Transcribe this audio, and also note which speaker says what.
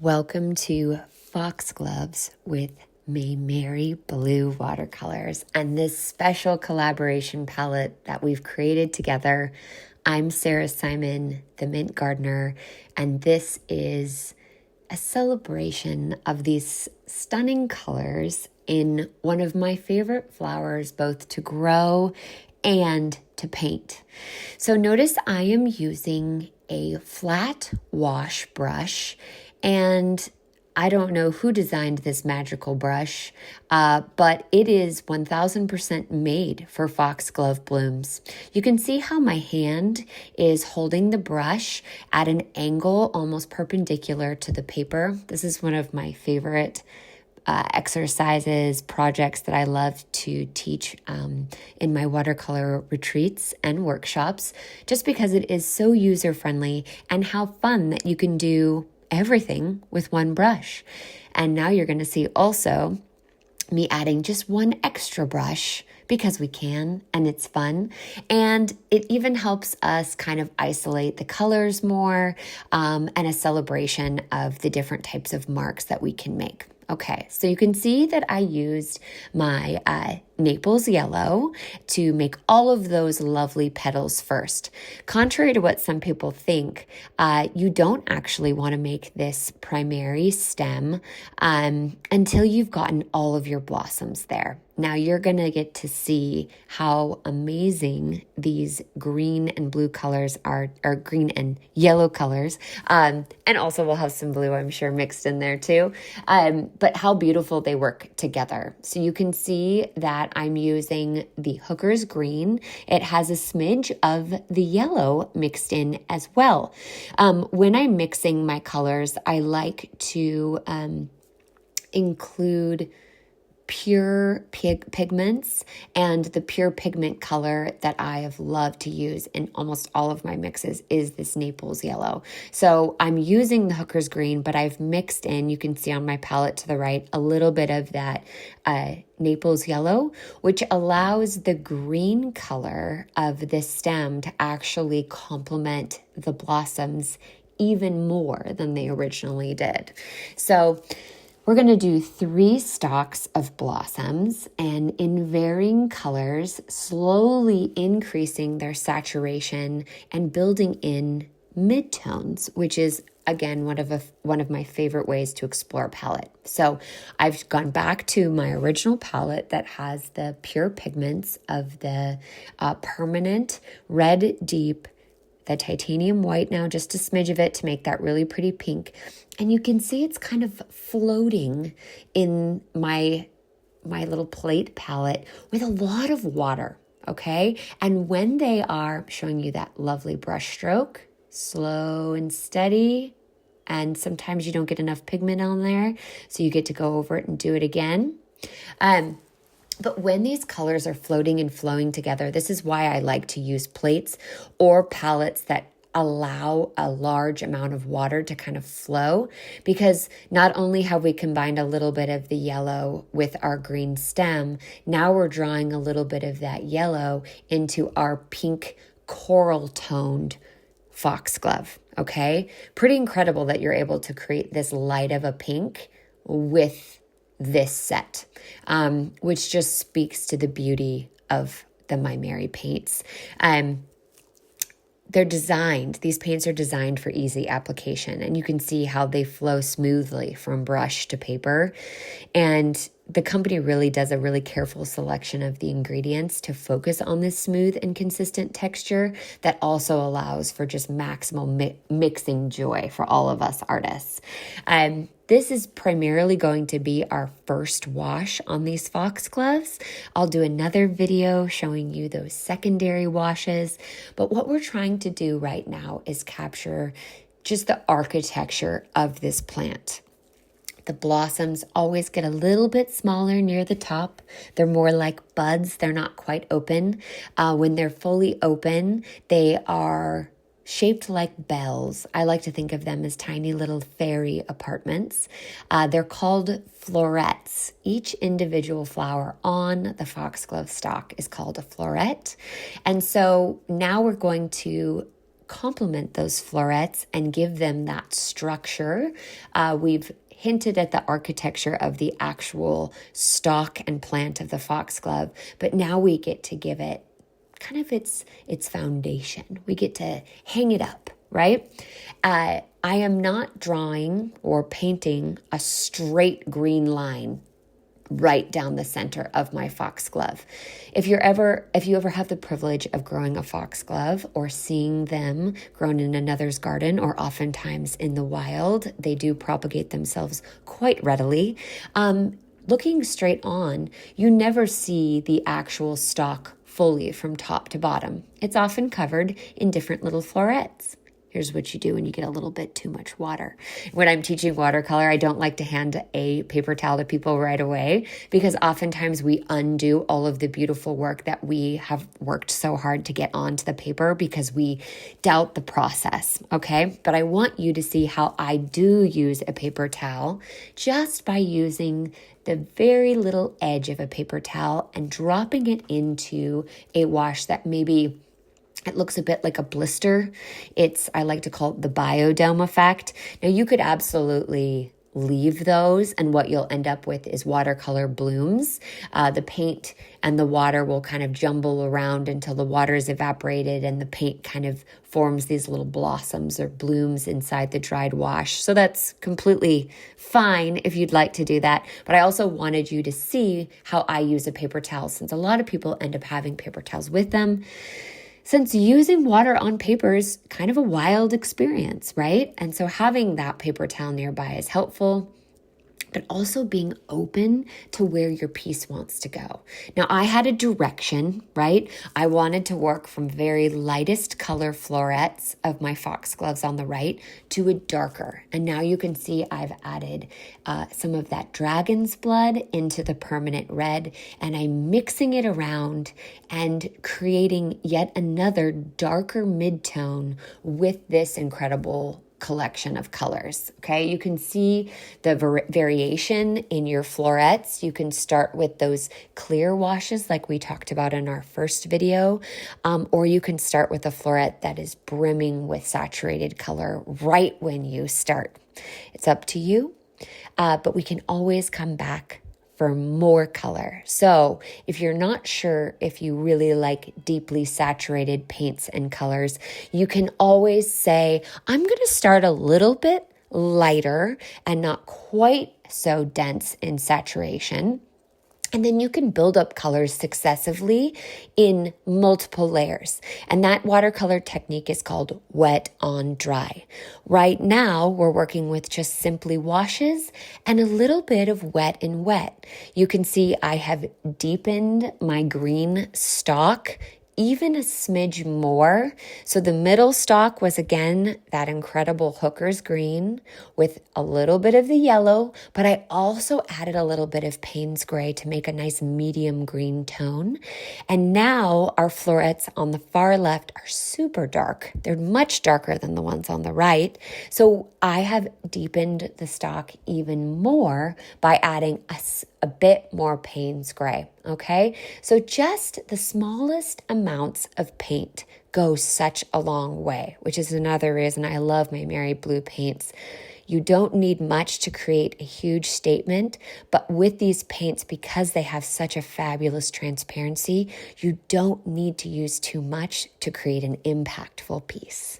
Speaker 1: Welcome to Foxgloves with Maimeri Blue Watercolors and this special collaboration palette that we've created together. I'm Sarah Simon, the Mint Gardener, and this is a celebration of these stunning colors in one of my favorite flowers, both to grow and to paint. So notice I am using a flat wash brush, and I don't know who designed this magical brush, but it is 1000% made for foxglove blooms. You can see how my hand is holding the brush at an angle almost perpendicular to the paper. This is one of my favorite exercises, projects that I love to teach in my watercolor retreats and workshops, just because it is so user-friendly and how fun that you can do everything with one brush. And now you're going to see also me adding just one extra brush because we can, and it's fun. And it even helps us kind of isolate the colors more, and a celebration of the different types of marks that we can make. Okay, so you can see that I used my Naples yellow to make all of those lovely petals first. Contrary to what some people think, you don't actually want to make this primary stem until you've gotten all of your blossoms there. Now you're going to get to see how amazing these green and blue colors are, or green and yellow colors. And also we'll have some blue, I'm sure, mixed in there too. But how beautiful they work together. So you can see that I'm using the Hooker's green. It has a smidge of the yellow mixed in as well. When I'm mixing my colors, I like to include pure pigments, and the pure pigment color that I have loved to use in almost all of my mixes is this Naples yellow. So I'm using the Hooker's green, but I've mixed in, you can see on my palette to the right, a little bit of that Naples yellow, which allows the green color of this stem to actually complement the blossoms even more than they originally did. So we're going to do 3 stalks of blossoms, and in varying colors, slowly increasing their saturation and building in midtones, which is, again, one of my favorite ways to explore palette. So I've gone back to my original palette that has the pure pigments of the permanent red deep, the titanium white now, just a smidge of it to make that really pretty pink. And you can see it's kind of floating in my little plate palette with a lot of water, okay? And when they are showing you that lovely brush stroke, slow and steady, and sometimes you don't get enough pigment on there, so you get to go over it and do it again. But when these colors are floating and flowing together, this is why I like to use plates or palettes that allow a large amount of water to kind of flow, because not only have we combined a little bit of the yellow with our green stem, now we're drawing a little bit of that yellow into our pink coral toned foxglove, okay? Pretty incredible that you're able to create this light of a pink with this set, which just speaks to the beauty of the Maimeri paints. These paints are designed for easy application, and you can see how they flow smoothly from brush to paper. And the company really does a really careful selection of the ingredients to focus on this smooth and consistent texture that also allows for just maximal mixing joy for all of us artists. This is primarily going to be our first wash on these foxgloves. I'll do another video showing you those secondary washes, but what we're trying to do right now is capture just the architecture of this plant. The blossoms always get a little bit smaller near the top. They're more like buds. They're not quite open. When they're fully open, they are shaped like bells. I like to think of them as tiny little fairy apartments. They're called florets. Each individual flower on the foxglove stalk is called a floret. And so now we're going to complement those florets and give them that structure. We've hinted at the architecture of the actual stalk and plant of the foxglove, but now we get to give it kind of its foundation. We get to hang it up, right? I am not drawing or painting a straight green line right down the center of my foxglove. If you ever have the privilege of growing a foxglove or seeing them grown in another's garden, or oftentimes in the wild, they do propagate themselves quite readily. Looking straight on, you never see the actual stalk fully from top to bottom. It's often covered in different little florets. Here's what you do when you get a little bit too much water. When I'm teaching watercolor, I don't like to hand a paper towel to people right away, because oftentimes we undo all of the beautiful work that we have worked so hard to get onto the paper because we doubt the process, okay? But I want you to see how I do use a paper towel just by using the very little edge of a paper towel and dropping it into a wash that maybe it looks a bit like a blister. I like to call it the biodome effect. Now, you could absolutely leave those, and what you'll end up with is watercolor blooms. The paint and the water will kind of jumble around until the water is evaporated and the paint kind of forms these little blossoms or blooms inside the dried wash. So that's completely fine if you'd like to do that. But I also wanted you to see how I use a paper towel, since a lot of people end up having paper towels with them. Since using water on paper is kind of a wild experience, right? And so having that paper towel nearby is helpful, but also being open to where your piece wants to go. Now, I had a direction, right? I wanted to work from very lightest color florets of my foxgloves on the right to a darker. And now you can see I've added some of that dragon's blood into the permanent red, and I'm mixing it around and creating yet another darker mid-tone with this incredible collection of colors. Okay, you can see the variation in your florets. You can start with those clear washes like we talked about in our first video, or you can start with a floret that is brimming with saturated color right when you start. It's up to you, but we can always come back for more color. So if you're not sure if you really like deeply saturated paints and colors, you can always say, I'm going to start a little bit lighter and not quite so dense in saturation. And then you can build up colors successively in multiple layers. And that watercolor technique is called wet on dry. Right now, we're working with just simply washes and a little bit of wet and wet. You can see I have deepened my green stalk even a smidge more. So the middle stalk was again that incredible hooker's green with a little bit of the yellow, but I also added a little bit of Payne's gray to make a nice medium green tone. And now our florets on the far left are super dark. They're much darker than the ones on the right. So I have deepened the stalk even more by adding a bit more Payne's gray, okay? So just the smallest amounts of paint go such a long way, which is another reason I love Maimeri blue paints. You don't need much to create a huge statement, but with these paints, because they have such a fabulous transparency, you don't need to use too much to create an impactful piece.